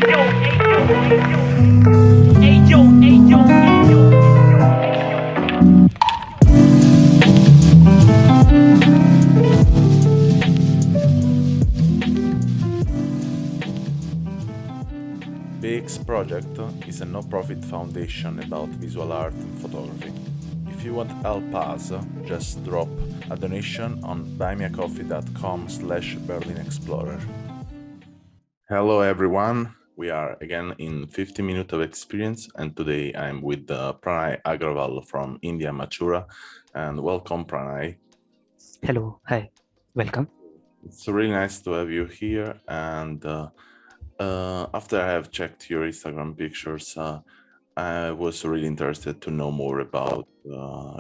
BEEX project is a no-profit foundation about visual art and photography. If you want to help us, just drop a donation on buymeacoffee.com/BerlinExplorer. Hello everyone, we are again in 50 minutes of experience, and today I'm with Pranay AGRAWAL from India, Mathura, and welcome Pranay. Hello, hi, welcome. It's really nice to have you here, and after I have checked your Instagram pictures, I was really interested to know more about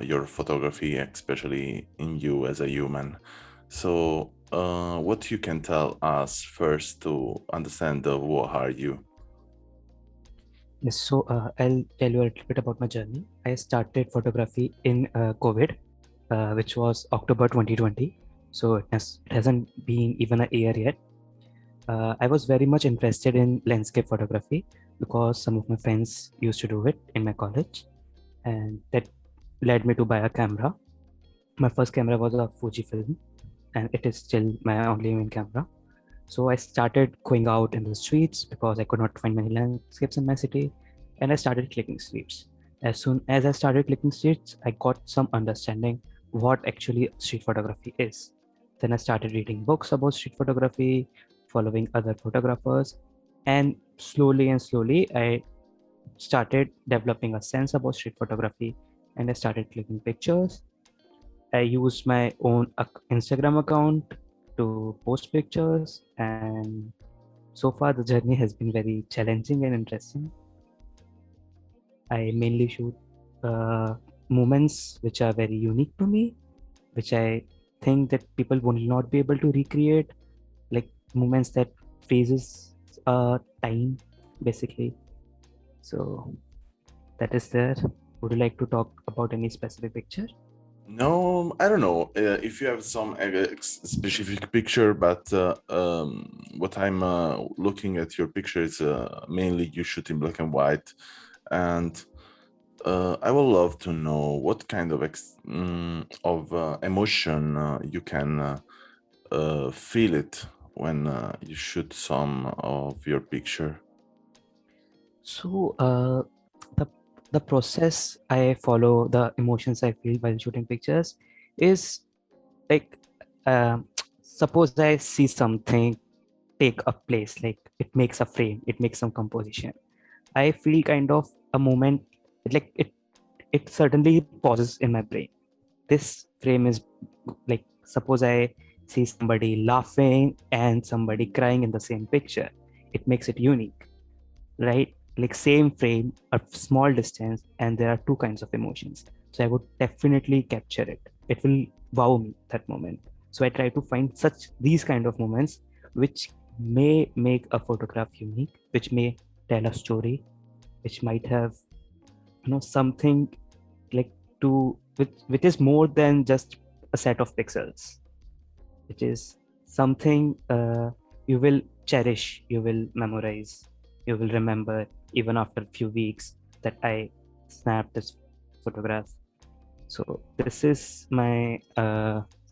your photography, especially in you as a human. So, what you can tell us first to understand who are you? Yes, so I'll tell you a little bit about my journey. I started photography in COVID, which was October 2020. So it hasn't been even a year yet. I was very much interested in landscape photography because some of my friends used to do it in my college, and that led me to buy a camera. My first camera was a Fujifilm, and it is still my only main camera. So I started going out in the streets because I could not find many landscapes in my city, and I started clicking streets. As soon as I started clicking streets, I got some understanding what actually street photography is. Then I started reading books about street photography, following other photographers, and slowly I started developing a sense about street photography, and I started clicking pictures. I used my own Instagram account to post pictures, and so far the journey has been very challenging and interesting. I mainly shoot moments which are very unique to me, which I think that people will not be able to recreate, like moments that phases time basically. So that is there. Would you like to talk about any specific picture? No, I don't know if you have some specific picture, but what I'm looking at your picture is mainly you shoot in black and white, and I would love to know what kind of emotion you can feel it when you shoot some of your picture. So the the process I follow, the emotions I feel while shooting pictures is like suppose I see something take a place, like it makes a frame, it makes some composition. I feel kind of a moment, like it certainly pauses in my brain. This frame is like, suppose I see somebody laughing and somebody crying in the same picture. It makes it unique, right? Like same frame, a small distance, and there are two kinds of emotions. So I would definitely capture it. It will wow me that moment. So I try to find such these kind of moments which may make a photograph unique, which may tell a story, which might have something like to which is more than just a set of pixels, which is something you will cherish, you will memorize, you will remember even after a few weeks that I snapped this photograph. So this is my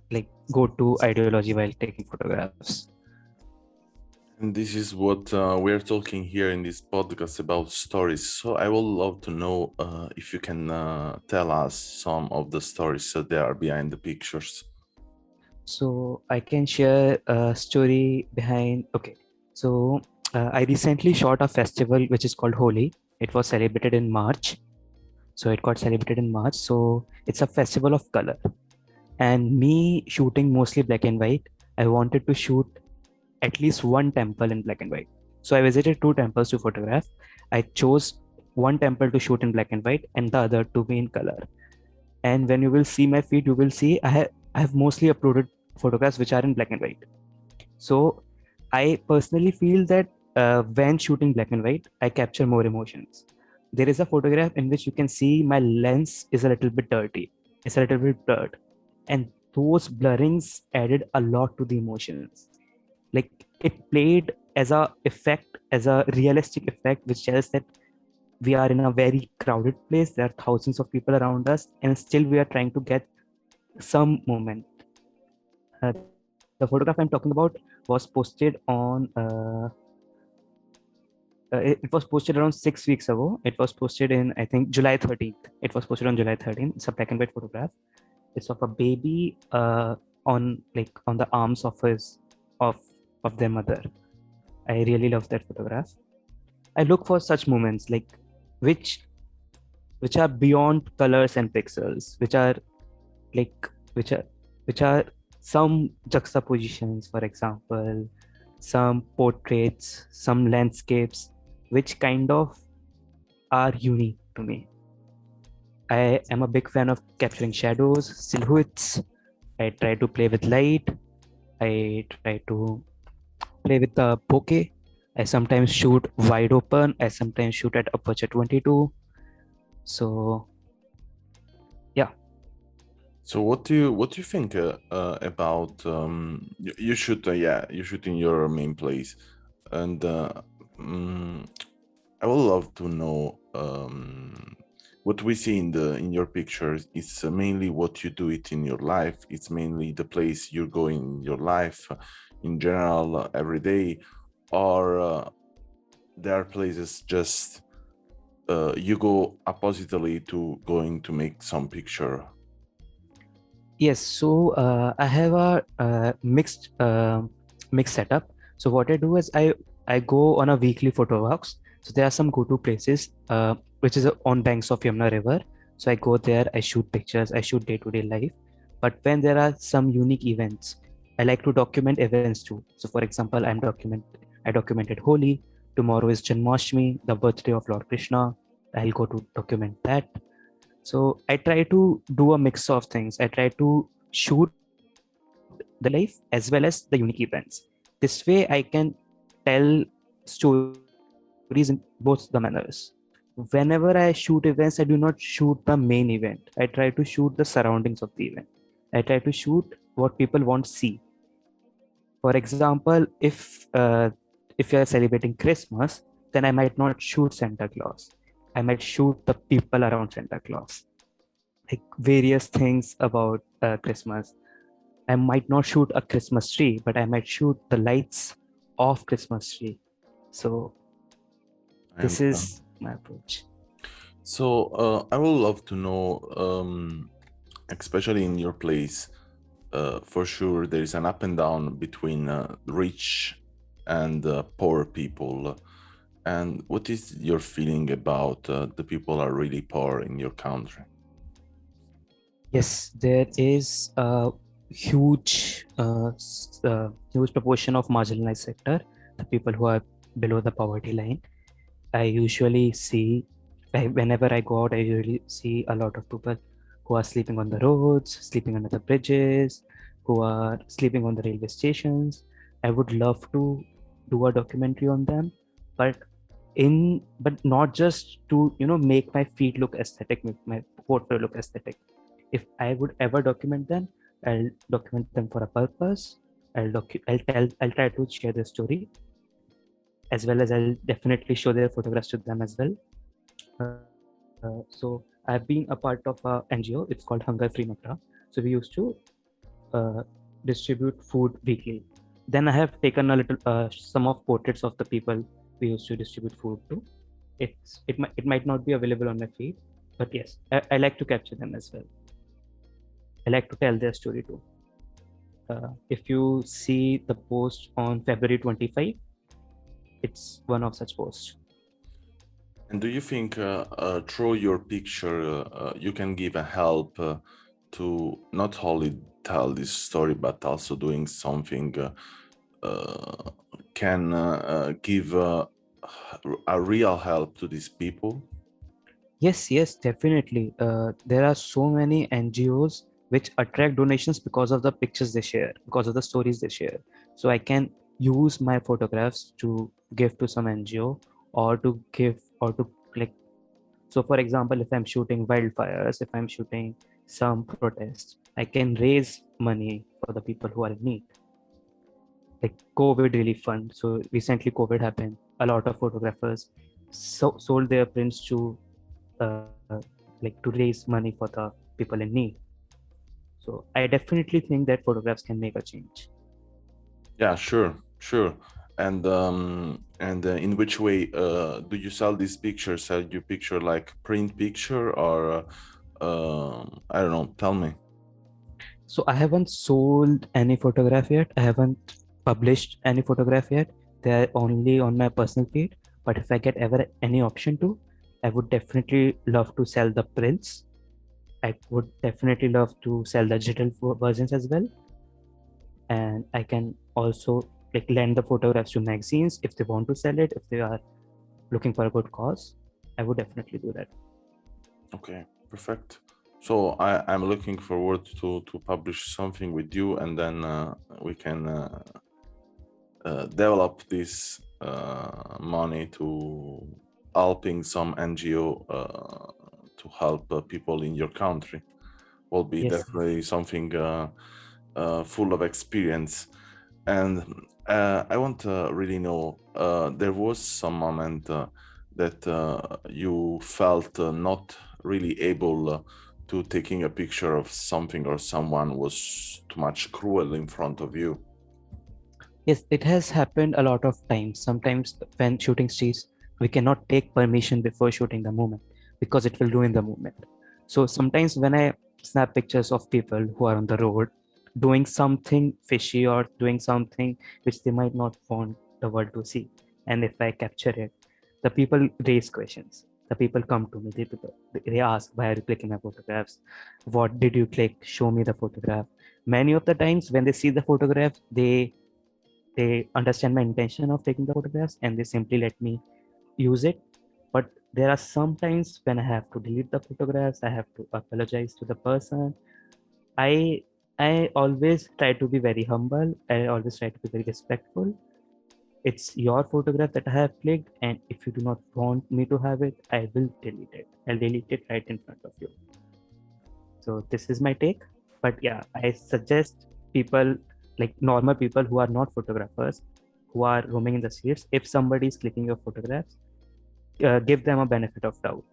like go-to ideology while taking photographs. And this is what we're talking here in this podcast about stories. So I would love to know if you can tell us some of the stories that are behind the pictures. So I can share a story behind. Okay, so I recently shot a festival which is called Holi. It was celebrated in March. So it got celebrated in March. So it's a festival of color. And me shooting mostly black and white, I wanted to shoot at least one temple in black and white. So I visited two temples to photograph. I chose one temple to shoot in black and white and the other to be in color. And when you will see my feed, you will see I have mostly uploaded photographs which are in black and white. So I personally feel that when shooting black and white, I capture more emotions. There is a photograph in which you can see my lens is a little bit dirty. It's a little bit blurred. And those blurrings added a lot to the emotions. Like it played as a effect, as a realistic effect, which tells that we are in a very crowded place. There are thousands of people around us, and still we are trying to get some moment. The photograph I'm talking about was posted on. It was posted around 6 weeks ago. It was posted in, I think, July 13th. It was posted on July 13th. It's a black and white photograph. It's of a baby on the arms of of their mother. I really love that photograph. I look for such moments like which which are beyond colors and pixels, which are like which are some juxtapositions, for example, some portraits, some landscapes, which kind of are unique to me. I am a big fan of capturing shadows, silhouettes. I try to play with light. I try to play with the bokeh. I sometimes shoot wide open. I sometimes shoot at aperture 22. So yeah. So what do you think about you shoot you shoot in your main place, and mm, I would love to know what we see in your pictures. It's mainly what you do it in your life. It's mainly the place you're going in your life, in general, every day, or there are places just you go oppositely to going to make some picture. Yes, so I have a mixed setup. So what I do is I go on a weekly photo walks. So there are some go-to places, which is on banks of Yamuna River. So I go there, I shoot pictures, I shoot day-to-day life. But when there are some unique events, I like to document events too. So for example, I documented Holi. Tomorrow is Janmashtami, the birthday of Lord Krishna. I'll go to document that. So I try to do a mix of things. I try to shoot the life as well as the unique events. This way I can tell stories in both the manners. Whenever I shoot events, I do not shoot the main event. I try to shoot the surroundings of the event. I try to shoot what people want to see. For example, if you are celebrating Christmas, then I might not shoot Santa Claus. I might shoot the people around Santa Claus, like various things about Christmas. I might not shoot a Christmas tree, but I might shoot the lights of Christmas tree. So I this understand. is my approach. So I would love to know, especially in your place, for sure there is an up and down between rich and poor people. And what is your feeling about the people are really poor in your country? Yes, there is a huge proportion of marginalized sector, the people who are below the poverty line. I usually see, whenever I go out, I usually see a lot of people who are sleeping on the roads, sleeping under the bridges, who are sleeping on the railway stations. I would love to do a documentary on them, but but not just to make my feed look aesthetic, make my photo look aesthetic. If I would ever document them, I'll document them for a purpose. I'll try to share their story, as well as I'll definitely show their photographs to them as well. So I've been a part of a NGO. It's called Hunger Free Makra. So we used to uh, distribute food weekly. Then I have taken a little some of portraits of the people we used to distribute food to. It might not be available on my feed, but yes, I like to capture them as well. I like to tell their story too. If you see the post on February 25, it's one of such posts. And do you think through your picture you can give a help to not only tell this story but also doing something can give a real help to these people? Yes, definitely. There are so many NGOs which attract donations because of the pictures they share, because of the stories they share. So I can use my photographs to give to some NGO, or to give, or to like. So, for example, if I'm shooting wildfires, if I'm shooting some protest, I can raise money for the people who are in need. like COVID relief fund. So recently COVID happened. A lot of photographers sold their prints to uh, like to raise money for the people in need. So I definitely think that photographs can make a change. Yeah, sure. And in which way do you sell these pictures? Sell you picture like print picture or I don't know. Tell me. So I haven't sold any photograph yet. I haven't published any photograph yet. They're only on my personal feed. But if I get ever any option to, I would definitely love to sell the prints. I would definitely love to sell the digital versions as well. And I can also like lend the photographs to magazines if they want to sell it, if they are looking for a good cause. I would definitely do that. Okay, perfect. So I'm looking forward to publish something with you, and then we can develop this money to helping some NGO to help people in your country. Will be Yes. definitely something full of experience. And I want to really know, there was some moment that you felt not really able to taking a picture of something or someone was too much cruel in front of you. Yes, it has happened a lot of times. Sometimes when shooting scenes, we cannot take permission before shooting the moment because it will ruin the moment. So sometimes when I snap pictures of people who are on the road doing something fishy or doing something which they might not want the world to see, and if I capture it, the people raise questions. The people come to me. They ask, "Why are you clicking my photographs? What did you click? Show me the photograph." Many of the times when they see the photograph, they understand my intention of taking the photographs and they simply let me use it. But there are some times when I have to delete the photographs. I have to apologize to the person. I i always try to be very humble. I always try to be very respectful. It's your photograph that I have clicked, and if you do not want me to have it, I will delete it. I'll delete it right in front of you. So this is my take. But yeah, I suggest people, like normal people who are not photographers, who are roaming in the streets, if somebody is clicking your photographs, give them a benefit of doubt.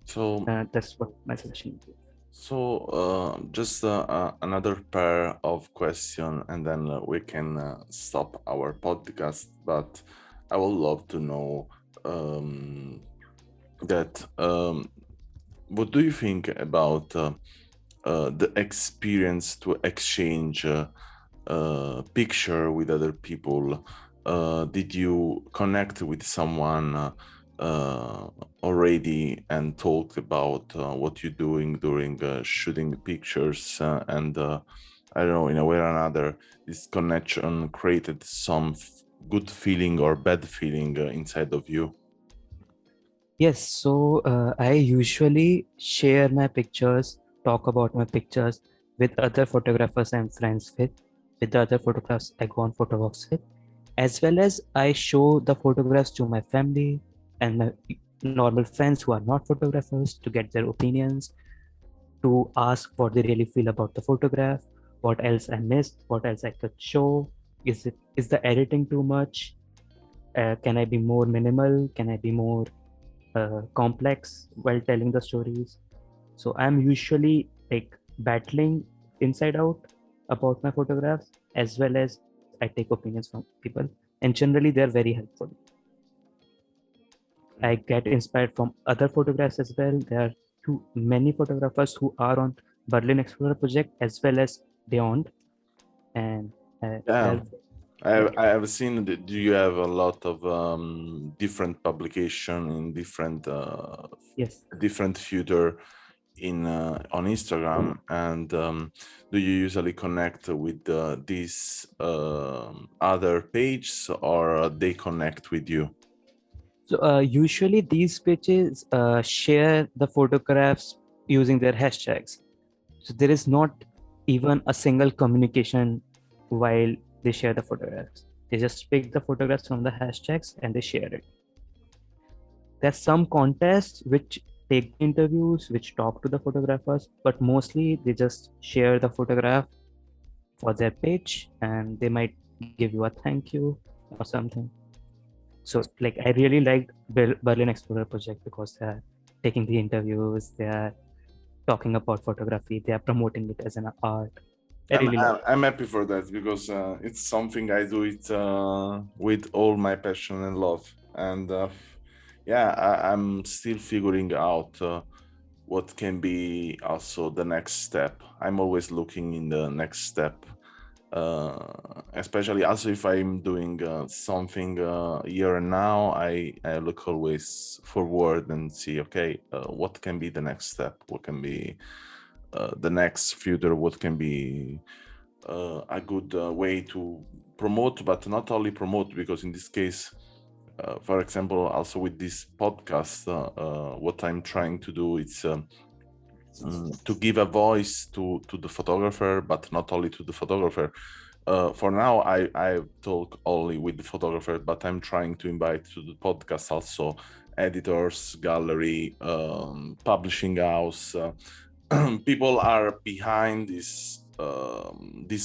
So That's what my suggestion would be. So, just another pair of question, and then we can stop our podcast. But I would love to know um, that what do you think about the experience to exchange picture with other people? Did you connect with someone already and talked about what you're doing during shooting pictures? And I don't know, in a way or another, this connection created some good feeling or bad feeling inside of you? Yes, so I usually share my pictures, talk about my pictures with other photographers I'm friends with the other photographers I go on photo walks with, as well as I show the photographs to my family and my normal friends who are not photographers to get their opinions, to ask what they really feel about the photograph, what else I missed, what else I could show. Is the editing too much? Can I be more minimal? Can I be more complex while telling the stories? So I'm usually like battling inside out about my photographs, as well as I take opinions from people, and generally they're very helpful. I get inspired from other photographs as well. There are too many photographers who are on Berlin Explorer project as well as beyond, and Yeah, they're yeah. I have seen that you have a lot of different publication in Yes. different footer in on Instagram, and do you usually connect with these other pages, or they connect with you? So usually these pages share the photographs using their hashtags. So there is not even a single communication while they share the photographs. They just pick the photographs from the hashtags and they share it. There's some contests which take the interviews, which talk to the photographers, but mostly they just share the photograph for their page, and they might give you a thank you or something. So like I really liked Berlin Explorer project because they are taking the interviews, they are talking about photography, they are promoting it as an art. I I'm really I'm, like. I'm happy for that because it's something I do it with all my passion and love, and yeah, I'm still figuring out what can be also the next step. I'm always looking in the next step, especially also if I'm doing something here and now. I look always forward and see, okay, what can be the next step, what can be the next future, what can be a good way to promote, but not only promote, because in this case, for example, also with this podcast, what I'm trying to do is to give a voice to the photographer, but not only to the photographer. For now, I talk only with the photographer, but I'm trying to invite to the podcast also editors, gallery, publishing house. People are behind this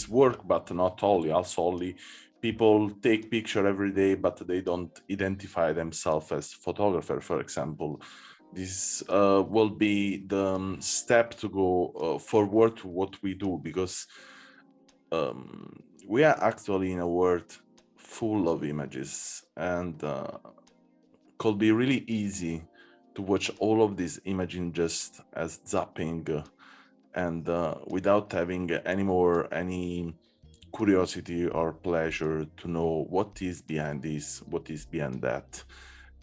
work, but not only. Also, only people take picture every day, but they don't identify themselves as photographer, for example. This will be the step to go forward to what we do, because we are actually in a world full of images, and could be really easy to watch all of these images just as zapping, and without having any curiosity or pleasure to know what is behind this, what is behind that.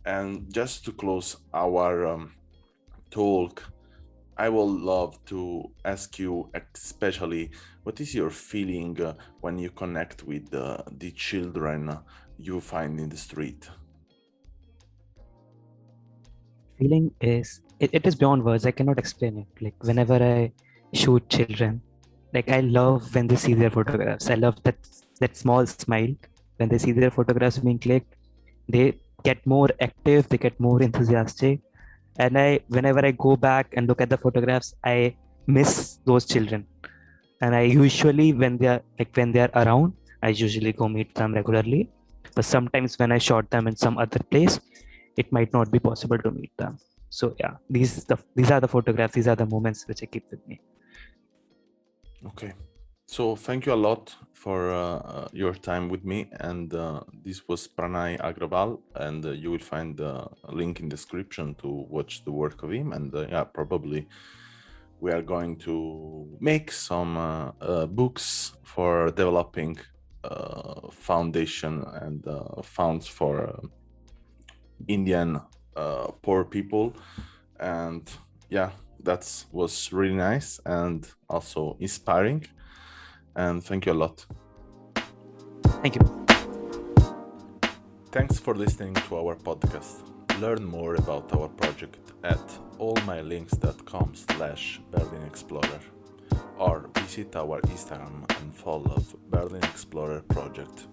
And just to close our talk, I would love to ask you, especially, what is your feeling when you connect with the children you find in the street? Feeling is it is beyond words. I cannot explain it. Like whenever I shoot children, like I love when they see their photographs. I love that small smile when they see their photographs being clicked. They get more active. They get more enthusiastic. And I, whenever I go back and look at the photographs, I miss those children. And I usually, when they are around, I usually go meet them regularly. But sometimes when I shot them in some other place, it might not be possible to meet them. So yeah, these are the photographs, these are the moments which I keep with me. Okay. So thank you a lot for your time with me, and this was Pranay AGRAWAL, and you will find a link in description to watch the work of him, and yeah, probably we are going to make some books for developing foundation and funds for Indian poor people. And yeah, that was really nice and also inspiring, and thank you a lot. Thank you. Thanks for listening to our podcast. Learn more about our project at allmylinks.com/BerlinExplorer, or visit our Instagram and follow BerlinExplorer project.